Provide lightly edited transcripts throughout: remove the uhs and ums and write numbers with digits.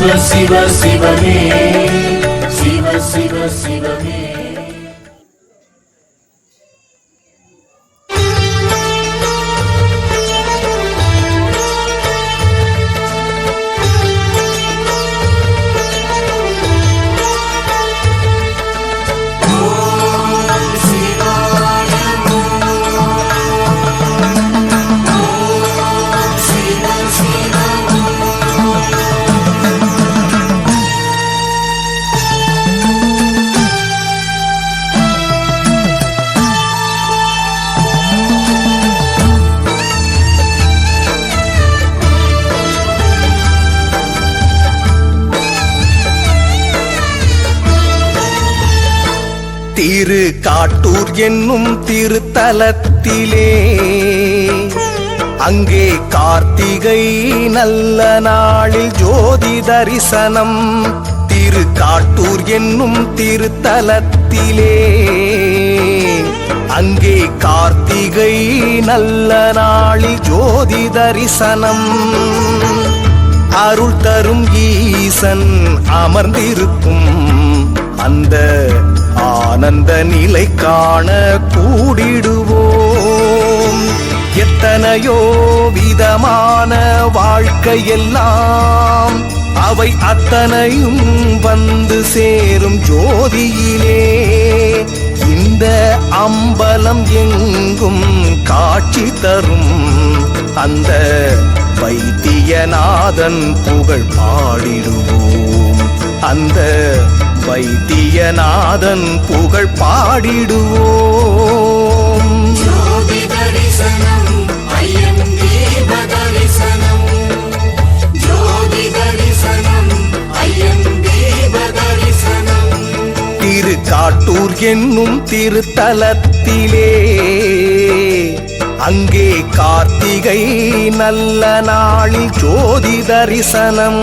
சிவ சிவமே சிவ சிவ சிவமே. திரு காட்டூர் என்னும் திருத்தலத்திலே அங்கே கார்த்திகை நல்ல நாளில் ஜோதி தரிசனம். திரு காட்டூர் என்னும் திருத்தலத்திலே அங்கே கார்த்திகை நல்ல நாளில் ஜோதி தரிசனம். அருள் தரும் ஈசன் அமர்ந்திருக்கும் அந்த ஆனந்த நிலை காண கூடிடுவோம். எத்தனையோ விதமான வாழ்க்கையெல்லாம் அவை அத்தனையும் வந்து சேரும் ஜோதியிலே. இந்த அம்பலம் எங்கும் காட்சி தரும் அந்த வைத்தியநாதன் புகழ் பாடிடுவோம். அந்த வைத்தியநாதன் புகழ் பாடிடுவோம். ஜோதி தரிசனம் ஐயன் தேவ தரிசனம். ஜோதி தரிசனம் ஐயன் தேவ தரிசனம். திரு காட்டூர் என்னும் திருத்தலத்திலே அங்கே கார்த்திகை நல்ல நாளில் ஜோதி தரிசனம்.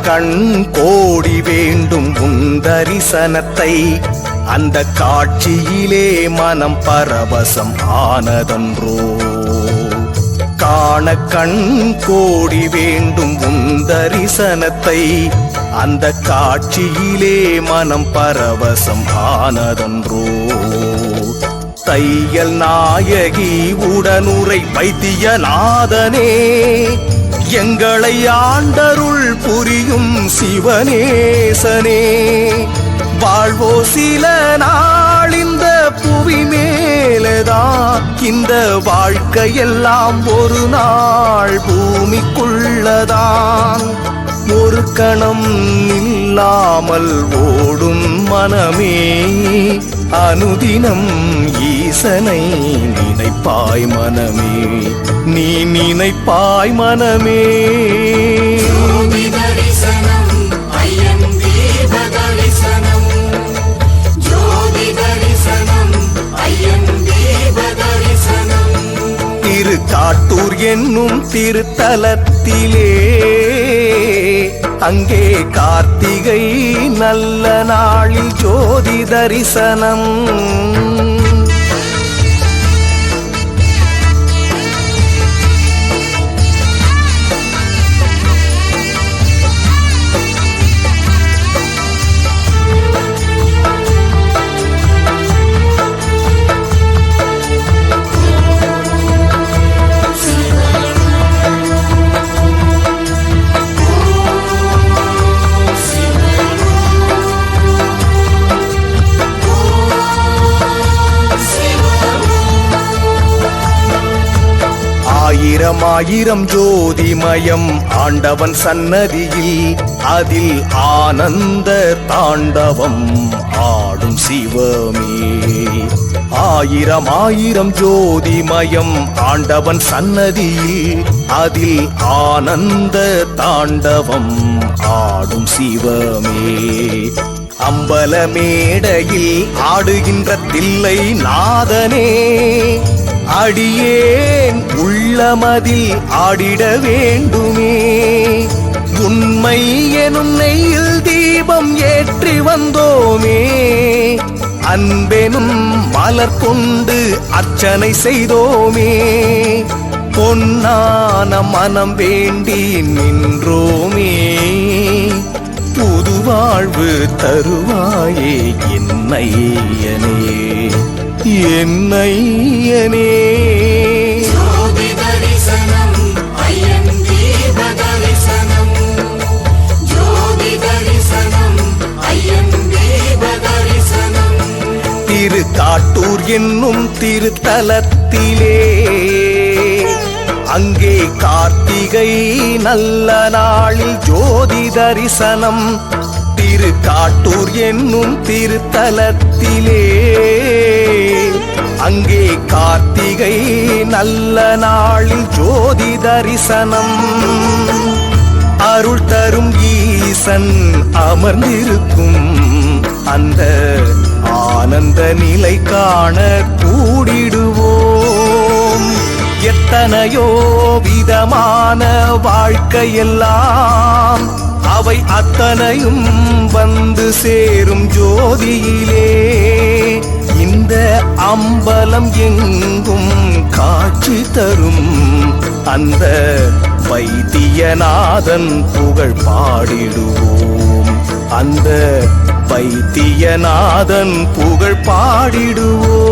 கண் கோடி வேண்டும் உன் தரிசனத்தை. அந்த காட்சியிலே மனம் பரவசம் ஆனதன்றோ. காண கண் கோடி வேண்டும் உன் தரிசனத்தை. அந்த காட்சியிலே மனம் பரவசம் ஆனதன்றோ. தையல் நாயகி உடனுரை வைத்தியநாதனே, எங்களை ஆண்டருள் புரியும் சிவநேசனே. வாழ்வோ சில நாள் இந்த புவி மேலதான். இந்த வாழ்க்கையெல்லாம் ஒரு நாள் பூமிக்குள்ளதான். ஒரு கணம் இல்லாமல் ஓடும் மனமே, அனுதினம் ஈசனை நினைப்பாய் மனமே, நீ நினைப்பாய் மனமே. ஜோதி தரிசனம் ஐயன் தேவ தரிசனம். ஜோதி தரிசனம் ஐயன் தேவ தரிசனம். திரு காட்டூர் என்னும் திருத்தலத்திலே அங்கே கார்த்திகை நல்ல நாளில் ஜோதி தரிசனம். ஆயிரம் ஆயிரம் ஜோதிமயம் ஆண்டவன் சன்னதியில் அதில் ஆனந்த தாண்டவம் ஆடும் சிவமே. ஆயிரம் ஆயிரம் ஜோதிமயம் ஆண்டவன் சன்னதியில் அதில் ஆனந்த தாண்டவம் ஆடும் சிவமே. அம்பல மேடையில் ஆடுகின்ற தில்லை நாதனே, அடியேன் உள்ளமதில் ஆடிட வேண்டுமே. உண்மை எனும் நெய்யில் தீபம் ஏற்றி வந்தோமே, அன்பெனும் மலர் கொண்டு அர்ச்சனை செய்தோமே. பொன்னான மனம் வேண்டி நின்றோமே, புது வாழ்வு தருவாயே என்னையனே என்னையனே. ஜோதி தரிசனம் ஐயன் தீப தரிசனம், ஜோதி தரிசனம் ஐயன் தீப தரிசனம். திருக்காட்டூர் என்னும் திருத்தலத்திலே அங்கே கார்த்திகை நல்ல நாளில் ஜோதி தரிசனம். திருக்காட்டூர் என்னும் திருத்தலத்திலே அங்கே கார்த்திகை நல்ல நாளில் ஜோதி தரிசனம். அருள் தரும் ஈசன் அமர்ந்திருக்கும் அந்த ஆனந்த நிலை காண கூடிடுவோம். எத்தனையோ விதமான வாழ்க்கையெல்லாம் அவை அத்தனையும் வந்து சேரும் ஜோதியிலே. இந்த அம்பலம் எங்கும் காட்சி தரும் அந்த வைத்தியநாதன் புகழ் பாடிடுவோம். அந்த வைத்தியநாதன் புகழ் பாடிடுவோம்.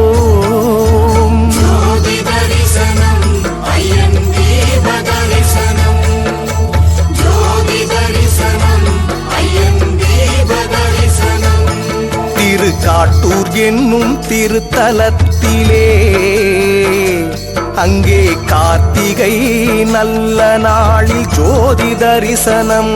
ஜோதி தரிசனம் ஐயன் தீப தரிசனம், ஜோதி தரிசனம் ஐயன் தீப தரிசனம். திருக்காட்டூர் என்னும் திருத்தலத்திலே அங்கே கார்த்திகை நல்ல நாளில் ஜோதி தரிசனம்.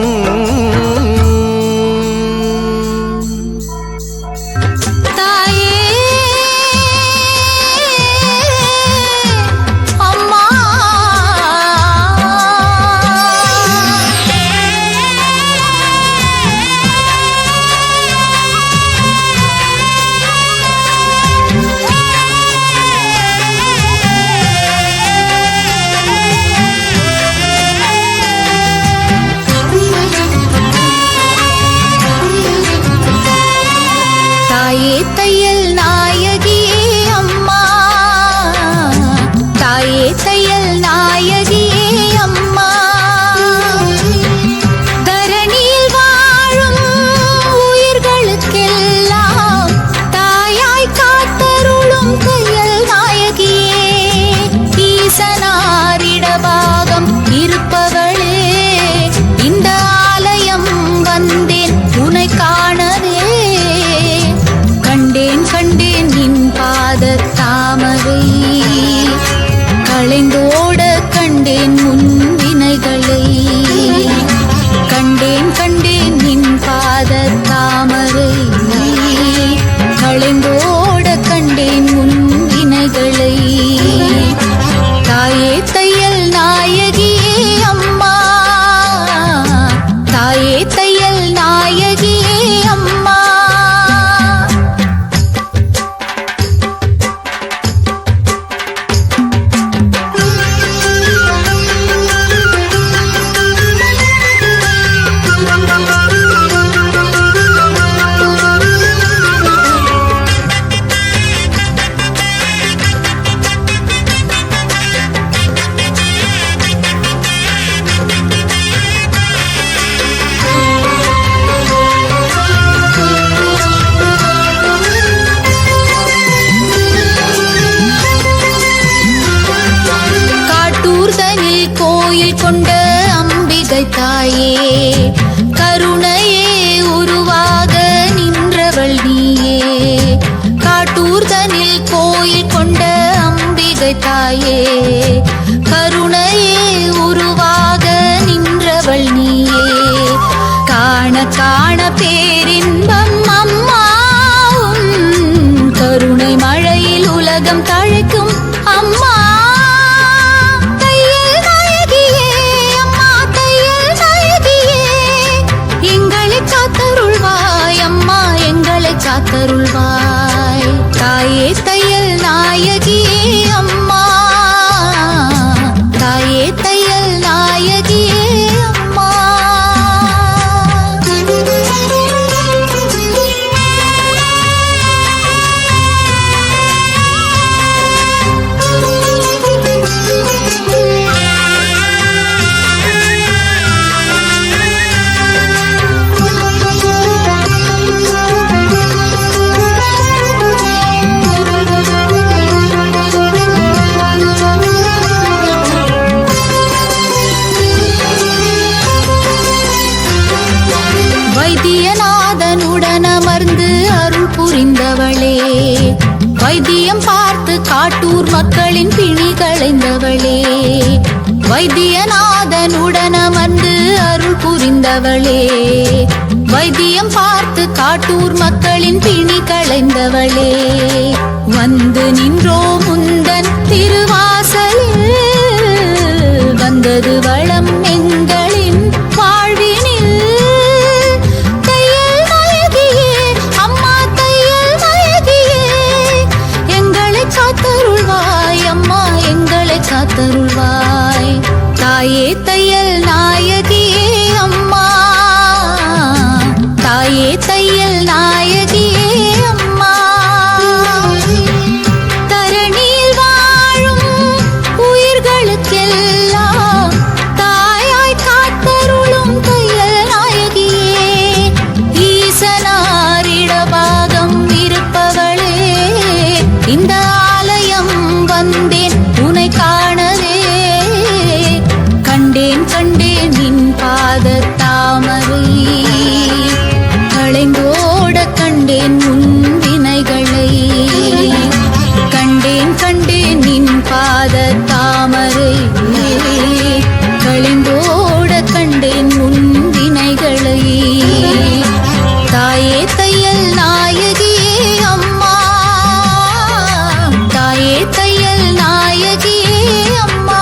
தாயே தையல் நாயகியே அம்மா, தாயே தையல் நாயகியே அம்மா. தரணியில் வாழும் உயிர்களுக்கெல்லாம் தாயாய் காத்தருளும் தையல் நாயகியே. ஈசனாரிடபாகம் இருப்பவளே, இந்த ஆலயம் வந்தேன் உனை காணவே. கண்டேன் கண்டேன் நின் பாத தாமரை, களைந்தோட கண்டேன் முன் வினைகளை. கண்டேன் கண்டேன் நின் பாத தாமரை, களைந்தோட கண்டேன் முன் வினைகளை. தாயே தையல் நாயகியே அம்மா, தாயே தையல் நாயகியே அம்மா. கோயில் கொண்ட அம்பிகை தாயே, கருணையே உருவாக நின்றவள் நீயே. காட்டூர்தனில் கோயில் கொண்ட அம்பிகை தாயே, கருணை உனக்கான பேரின்பம் அம்மா உன் கருணை மழையில் உலகம் தழைக்கும் அம்மா தையல் நாயகியே அம்மா தையல் நாயகியே எங்களை காத்தருள்வாய் அம்மா எங்களை காத்தருள்வாய் தாயே தையல் நாயகியே அம்மா தாயே தையல் நாயகியே அம்மா வைத்தியநாதனுடன் அமர்ந்து அருள் புரிந்தவளே வைத்தியம் பார்த்து காட்டூர் மக்களின் பிணி களைந்தவளே வைத்தியநாதனுடன் அமர்ந்து அருள் புரிந்தவளே வைத்தியம் பார்த்து காட்டூர் மக்களின் பிணி களைந்தவளே வந்து நின்றோ முந்தன் திருவாசலில் வந்தது வளம் எங்களின் வாழ்வினில் தையல் நாயகியே அம்மா தையல் நாயகியே எங்களை காத்தருள்வாய் அம்மா எங்களை காத்தருள்வாய் தாயே தையல் நாயகியே அம்மா தாயே தையல் நாயகியே அம்மா தரணியில் வாழும் உயிர்களுக்கெல்லாம் தாயாய் காத்தருளும் தையல் நாயகியே ஈசனாரிடபாகம் இருப்பவளே இந்த ஆலயம் வந்தேன் உனை காணவே கண்டேன் கண்டேன் நின் பாத தாமரை களைந்தோட கண்டேன் உன் வினைகளை கண்டேன் கண்டேன் நின் பாத தாமரை களைந்தோட கண்டேன் உன் வினைகளை தாயே தையல் நாயகியே அம்மா தாயே தையல் நாயகியே அம்மா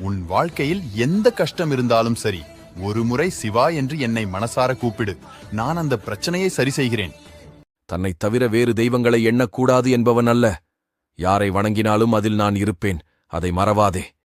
உன் வாழ்க்கையில் எந்த கஷ்டம் இருந்தாலும் சரி, ஒரு முறை சிவா என்று என்னை மனசார கூப்பிடு. நான் அந்த பிரச்சனையை சரி செய்கிறேன். தன்னை தவிர வேறு தெய்வங்களை எண்ணக்கூடாது என்பவன் அல்ல. யாரை வணங்கினாலும் அதில் நான் இருப்பேன், அதை மறவாதே.